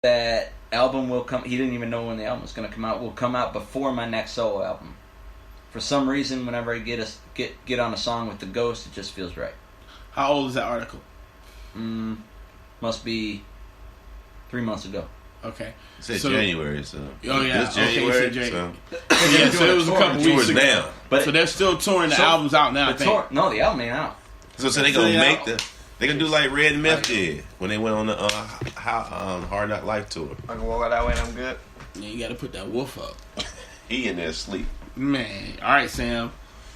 that album will come. He didn't even know when the album was going to come out. Will come out before my next solo album. For some reason, whenever I get on a song with the Ghost, it just feels right. How old is that article? Must be 3 months ago. Okay. It said January, so. Oh, yeah. It's January, okay, so. Yeah, so it was a couple weeks ago. Now. But so they're still touring. The album's out now, I think. No, the album ain't out. So they gonna make they gonna do like Red and Meth did when they went on the Hard Knock Life tour. I can walk out that way and I'm good. Yeah, you gotta put that wolf up. He in there asleep. Man. Alright, Sam.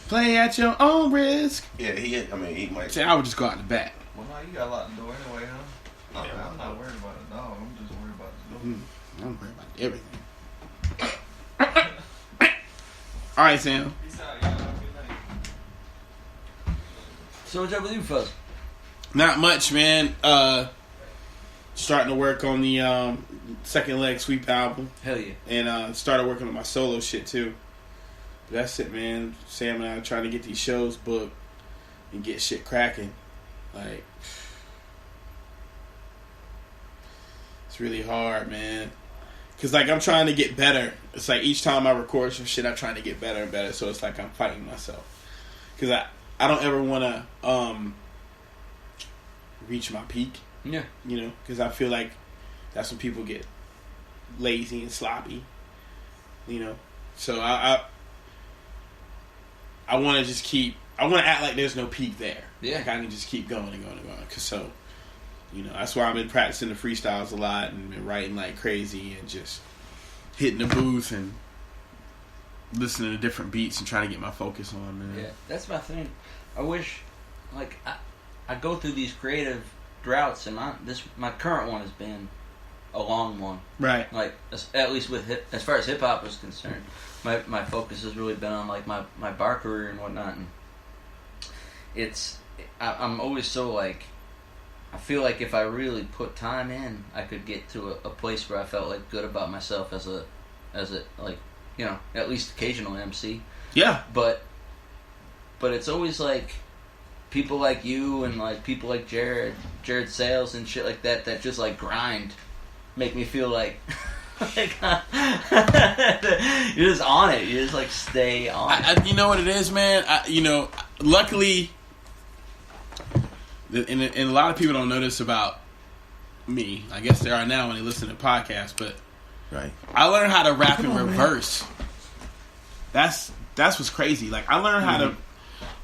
Play at your own risk. Yeah, he might. See, I would just go out the back. Well, no, you got a lot to do anyway, huh? Yeah, I'm not worried about the dog. I'm just worried about the dog. I'm worried about everything. Alright, Sam. Peace out, y'all. Have a good night. So what's up with you, Fuzz? Not much, man. Starting to work on the second leg sweep album. Hell yeah. And started working on my solo shit too. But that's it, man. Sam and I are trying to get these shows booked and get shit cracking. Like, it's really hard, man. Cause like I'm trying to get better. It's like each time I record some shit, I'm trying to get better and better. So it's like I'm fighting myself. Cause I don't ever want to reach my peak. Yeah. You know, because I feel like that's when people get lazy and sloppy. You know, so I want to just keep. I want to act like there's no peak there. Yeah. Like I can just keep going and going and going. Cause so, you know, that's why I've been practicing the freestyles a lot and been writing like crazy and just hitting the booth and listening to different beats and trying to get my focus on, man. Yeah, that's my thing. I wish, like, I go through these creative droughts, and my current one has been a long one. Right. Like, at least with as far as hip hop is concerned, my focus has really been on like my bar career and whatnot. And I'm always so like, I feel like if I really put time in, I could get to a place where I felt like good about myself as a like, you know, at least occasional MC. Yeah. But it's always like people like you and like people like Jared Sales and shit like that just like grind, make me feel like like you're just on it. You just like stay on it. You know what it is, man? You know, luckily, and a lot of people don't know this about me. I guess they are now when they listen to podcasts, but right. I learned how to rap in reverse. Man. That's what's crazy. Like I learned how to.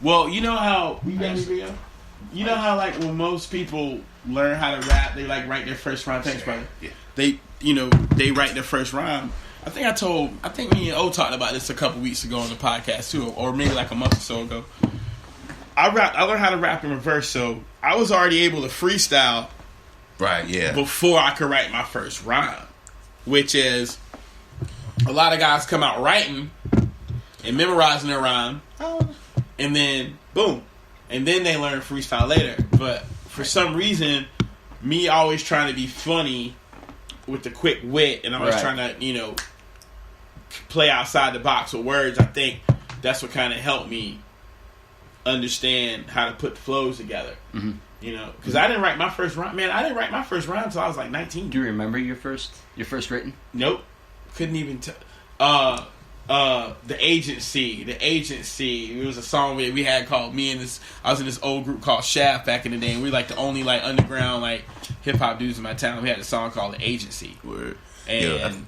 Well, you know how you know how like when most people learn how to rap, they like write their first rhyme. Thanks, brother. Yeah. They write their first rhyme. I think me and O talked about this a couple weeks ago on the podcast too, or maybe like a month or so ago. I learned how to rap in reverse, so I was already able to freestyle. Right. Yeah. Before I could write my first rhyme, which is a lot of guys come out writing and memorizing their rhyme, and then boom, and then they learn freestyle later. But for some reason, me always trying to be funny with the quick wit, and always trying to play outside the box with words. I think that's what kind of helped me understand how to put the flows together. Mm-hmm. You know, because I didn't write my first rhyme. Man, I didn't write my first rhyme until I was like 19. Do you remember your first written? Nope, couldn't even tell. The agency. It was a song we had called I was in this old group called Shaft back in the day, and we were like the only like underground like hip hop dudes in my town. We had a song called The Agency. Word. And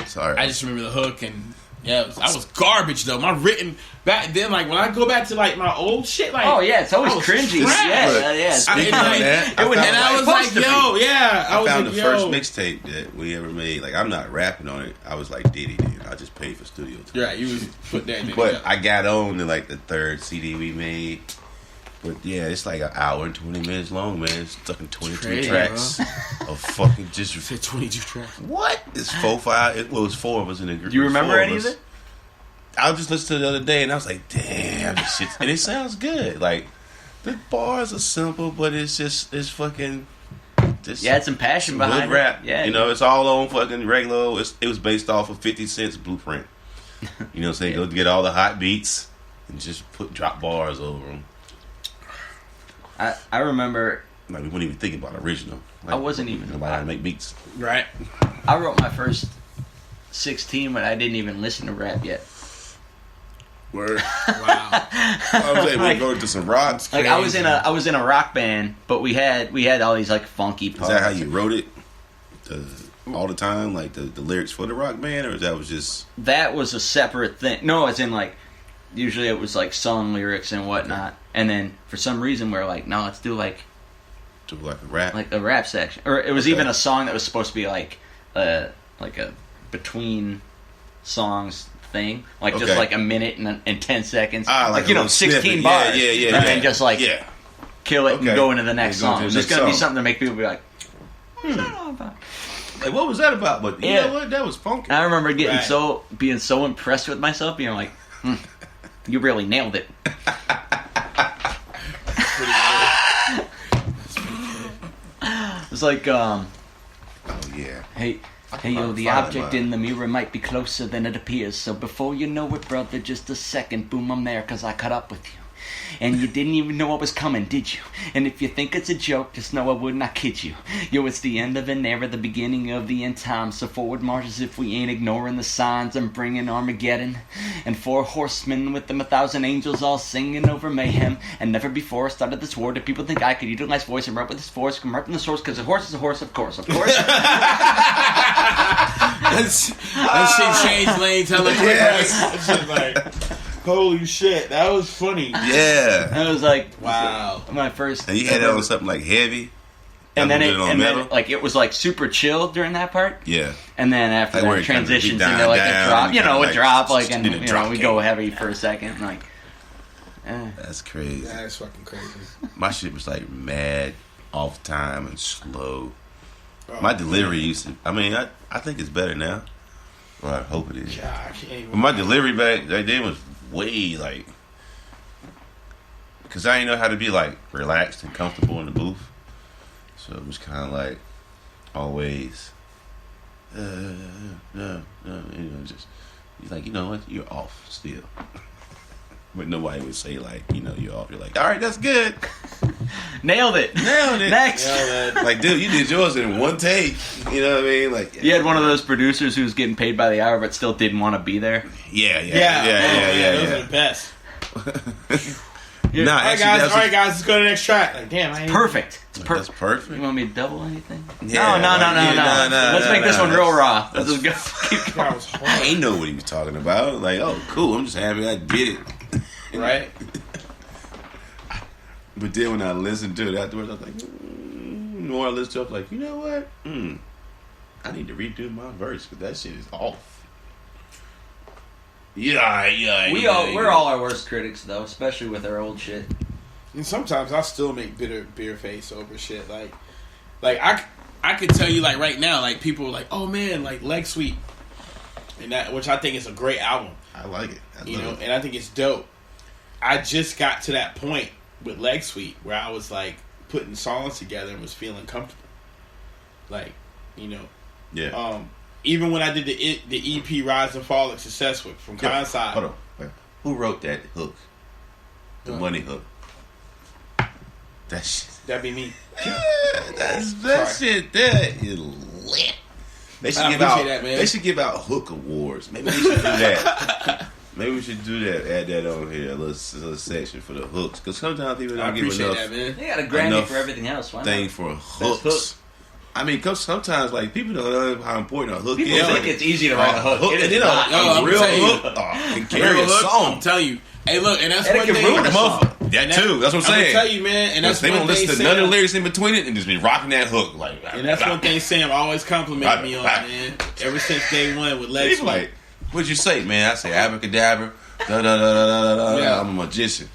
sorry, I just remember the hook, and I was garbage though. My written back then, like when I go back to like my old shit, like it's always cringy. I found the first mixtape that we ever made. Like I'm not rapping on it. I was like Diddy did. I just paid for studio time. Right, you put that in. But I got on to like the third CD we made. But yeah, it's like an hour and 20 minutes long, man. It's fucking 22 tracks of fucking just. You said 22 tracks. What? It's 4 was 4 of us in the group. Do you remember any of it? I just listened to it the other day and I was like, damn, this shit. And it sounds good. Like, the bars are simple, but it's fucking. It's some passion behind good rap. Yeah, you know, it's all on fucking regular. It was based off of 50 Cent's Blueprint. You know what I'm saying? Go get all the hot beats and just drop bars over them. I remember Like we weren't even thinking about original. Like, I wasn't even. Nobody had to make beats. Right. I wrote my first 16, but I didn't even listen to rap yet. Word. Wow. I was able to go into some rocks. Like I was in a rock band, but we had all these like funky parts. Is that how you wrote it? All the time, like the lyrics for the rock band, or that was just That was a separate thing. No, as in like usually it was like song lyrics and whatnot, and then for some reason we're like, no, let's do like a rap, like a rap section, or it was even a song that was supposed to be like a between songs thing, like just like a minute and 10 seconds, like you know, 16 snippet. bars, yeah, and then just like kill it and go into the next song. It's gonna be something to make people be like, like what was that about? But you know what, that was funky. I remember being so impressed with myself, being like, you really nailed it. It's like, oh yeah. Hey yo, the object in the mirror might be closer than it appears. So before you know it, brother, just a second, boom, I'm there 'cause I caught up with you. And you didn't even know what was coming, did you? And if you think it's a joke, just know I would not kid you. Yo, it's the end of an era, the beginning of the end times. So forward march as if we ain't ignoring the signs. I'm bringing Armageddon. And 4 horsemen with them 1,000 angels all singing over mayhem. And never before I started this war did people think I could utilize voice and rap with this voice. Come right from the source, because a horse is a horse, of course. That shit changed lanes hella quick. Yes. That shit like... Holy shit, that was funny. Yeah. And it was like, wow. My first. And you had that on something like heavy. And then it was like super chill during that part. Yeah. And then after that transitions into like a drop, you know, a drop, like, and you know, we go heavy for a second, like. That's crazy. That's fucking crazy. My shit was like mad, off time and slow. My delivery used to. I mean, I think it's better now. Well, I hope it is. But my delivery back then was way like, because I didn't know how to be like relaxed and comfortable in the booth, so it was kind of like always just like, you know what, you're off still. But nobody would say like, you know, you're off. You're like, all right, that's good. Nailed it. Next. Like, dude, you did yours in one take. You know what I mean? Like, you had one of those producers who was getting paid by the hour but still didn't want to be there. Yeah. Those are the best. All right, guys, let's go to the next track. Like, damn, it's perfect. It's perfect. That's perfect. You want me to double anything? Yeah, no. Let's make this one real raw. Let's just go. That was hard. I ain't know what he was talking about. Like, oh, cool. I'm just happy I did it. Right. But then when I listened to it afterwards, I was like, more I listened to it, I was like, you know what? I need to redo my verse because that shit is off. We're all our worst critics though, especially with our old shit. And sometimes I still make bitter beer face over shit. Like I could tell you like right now, like people are like, oh man, like Leg Sweep, and that, which I think is a great album. I like it. And I think it's dope. I just got to that point with Leg Sweep where I was like putting songs together and was feeling comfortable. Like, you know, even when I did the EP Rise and Fall of Success from Kansai. Hold on. Wait. Who wrote that hook? The money hook. That shit. That'd be me. That shit there is lit. They should give out hook awards. Maybe we should do that. Maybe we should do that. Add that on here, a little section for the hooks. Because sometimes people don't give enough. That, man. They got a Grammy for everything else. Why thing not? for hooks. I mean, cause sometimes like people don't know how important a hook people is. People think it's easy to write a hook. It is not. A real hook can carry a song. I'm telling you. Hey, look, and that's one thing. That too. That's what I'm saying. I'm gonna tell you, man. And that's they one don't thing. listen to none of the lyrics in between it and just be rocking that hook like. And that's one thing Sam always complimented me on, man. Ever since day one with Leg Sweep. Like, what'd you say, man? I say abracadabra. Da da da da da. Yeah. I'm a magician.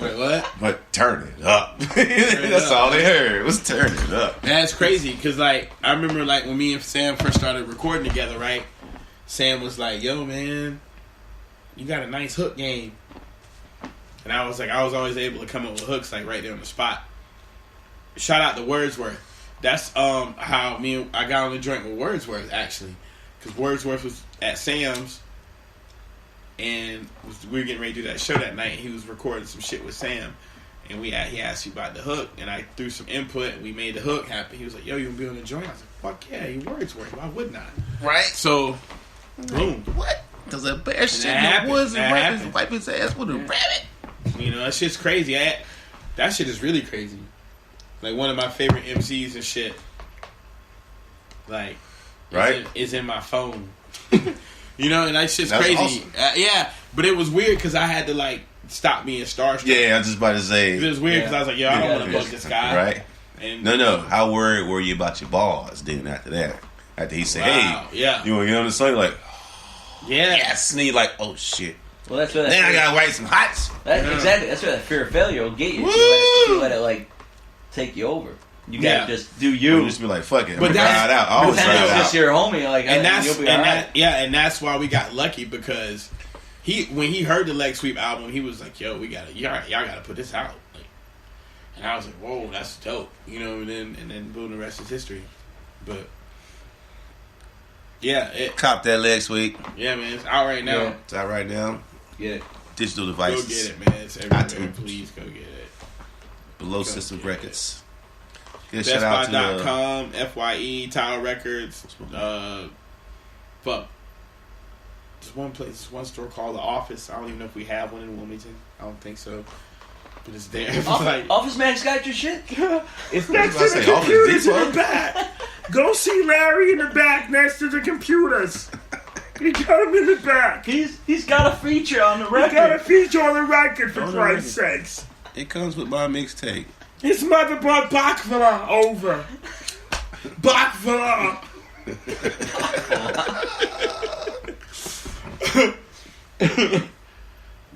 Wait, what? But turn it up. That's all they heard was turn it up. That's crazy because like I remember like when me and Sam first started recording together, right? Sam was like, "Yo, man, you got a nice hook game," and I was always able to come up with hooks like right there on the spot. Shout out to Wordsworth. That's how I got on the joint with Wordsworth actually, because Wordsworth was at Sam's. And we were getting ready to do that show that night, and he was recording some shit with Sam. And he asked you about the hook, and I threw some input, and we made the hook happen. He was like, yo, you gonna be on the joint? I was like, fuck yeah, your words work. Why wouldn't I? Right. So, boom. What? Because a bear shit in the woods and wipe his ass with a rabbit. You know, that shit's crazy. That shit is really crazy. Like, one of my favorite MCs and shit, like, right, is in my phone. You know, and that shit's That's crazy. Awesome. Yeah, but it was weird because I had to, like, stop being starstruck. Yeah, I was just about to say. It was weird because I was like, yo, I don't want to bug this guy. Right. And, No. How worried were you about your bars then after that? After he said, wow, hey, yeah. you want to get on the song? You're like, yeah. yes. And you're like, oh, shit. Well, that's what. Then I got to write some hots. Exactly. That's where that fear of failure will get you. If you let it, like, take you over. You gotta just do you. Just be like, fuck it. But that's out. I always it's just your homie. Like, and that's you'll be all right. and that's why we got lucky because when he heard the Leg Sweep album, he was like, yo, y'all gotta put this out. Like, and I was like, whoa, that's dope. You know, and then boom, the rest is history. But yeah, cop that Leg Sweep. Yeah, man, it's out right now. Yeah. It's out right now. Get it. Digital devices. Go get it, man. It's everywhere. Please go get it. Below System Records. BestBuy.com, FYE, Tidal Records. Fuck. There's one place, there's one store called The Office. I don't even know if we have one in Wilmington. I don't think so. But it's there. Office Man's got your shit? It's next to the computers in the back. Go see Larry in the back next to the computers. He got him in the back. He's got a feature on the record. He got a feature on the record, for Christ's sakes. It comes with my mixtape. His mother brought Bakvala over. Bakvala.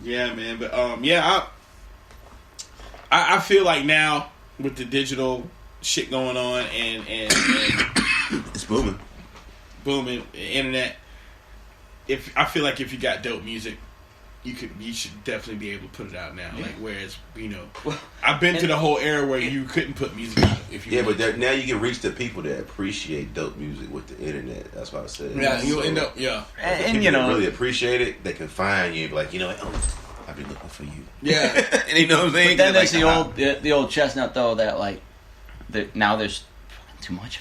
Yeah, man. But I feel like now with the digital shit going on and it's booming, internet. I feel like if you got dope music, you should definitely be able to put it out now. Yeah. Like, whereas, you know, I've been to the whole era where you couldn't put music out if you. Yeah, but now you can reach the people that appreciate dope music with the internet. That's what I said. Yeah, you'll end up. Yeah, and you know, that really appreciate it. They can find you and be like, you know, I've been looking for you. Yeah, and you know what I'm saying. But then there's the old chestnut though that like, now there's too much.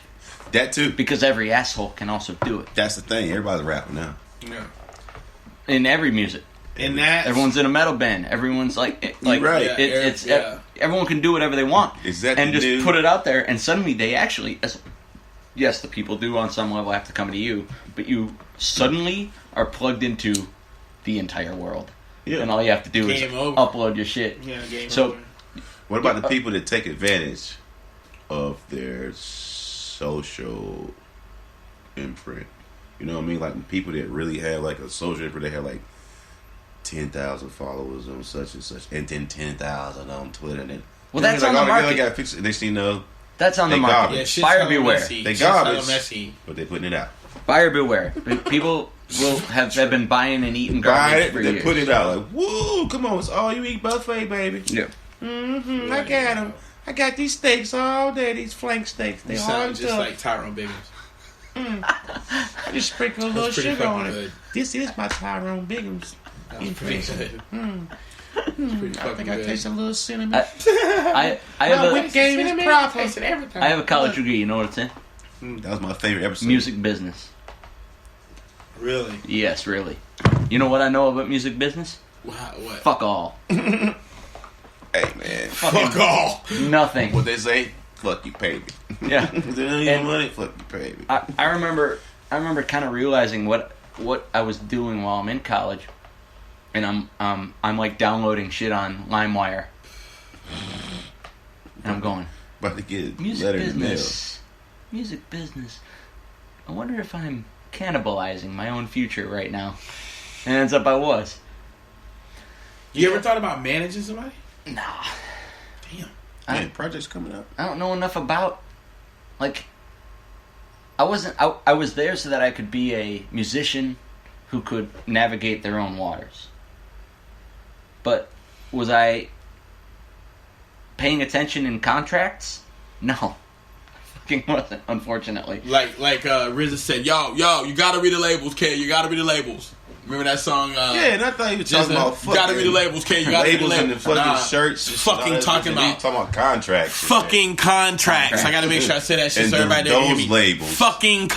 That too, because every asshole can also do it. That's the thing. Everybody's rapping now. Yeah, in every music. And that everyone's in a metal band. Everyone's like right. Everyone can do whatever they want. Exactly. And just put it out there, and suddenly they actually, yes, the people do on some level have to come to you, but you suddenly are plugged into the entire world. Yeah. And all you have to do is upload your shit. Yeah, over. What about the people that take advantage of their social imprint? You know what I mean? Like people that really have like a social imprint, they have like 10,000 followers on such and such, and then 10,000 on Twitter. And then, well, that's on the market. Got fix it. Next thing you know, that's on the market. Yeah, buyer beware. Messy. They garbage, but they're putting it out. Buyer beware. People will have been buying and eating garbage for years. They put it out like, woo, come on, it's all you eat buffet, baby. Yeah. Mm-hmm. I got them. I got these steaks all day. These flank steaks. They sound just like Tyrone Biggums. I just sprinkle a little sugar on it. This is my Tyrone Biggums. Pretty good. I think I taste a little cinnamon. I have whip game is proper. I have a college degree. You know what it's in? That was my favorite episode. Music business. Really? Yes, really. You know what I know about music business? What? Fuck all. Hey man, fuck all. Nothing. What they say? Fuck you, pay me. Yeah. And money. Fuck you, pay me. I remember kind of realizing what I was doing while I'm in college, and I'm like downloading shit on LimeWire, and I'm going, about to get music business. Music business. I wonder if I'm cannibalizing my own future right now. And ends up I was. You ever thought about managing somebody? Nah. Damn. Man, projects coming up. I don't know enough about, like, I was there so that I could be a musician who could navigate their own waters. But was I paying attention in contracts? No. Fucking wasn't, unfortunately. Like RZA said, yo, you gotta read the labels, kid. You gotta read the labels. Remember that song? Yeah, and I thought he was talking about fucking... You gotta read the labels, Ken. You gotta read the labels. And the fucking shirts. Fucking talking about contracts. Fucking contracts. I gotta make sure I say that shit so everybody didn't hear me. Labels. Fucking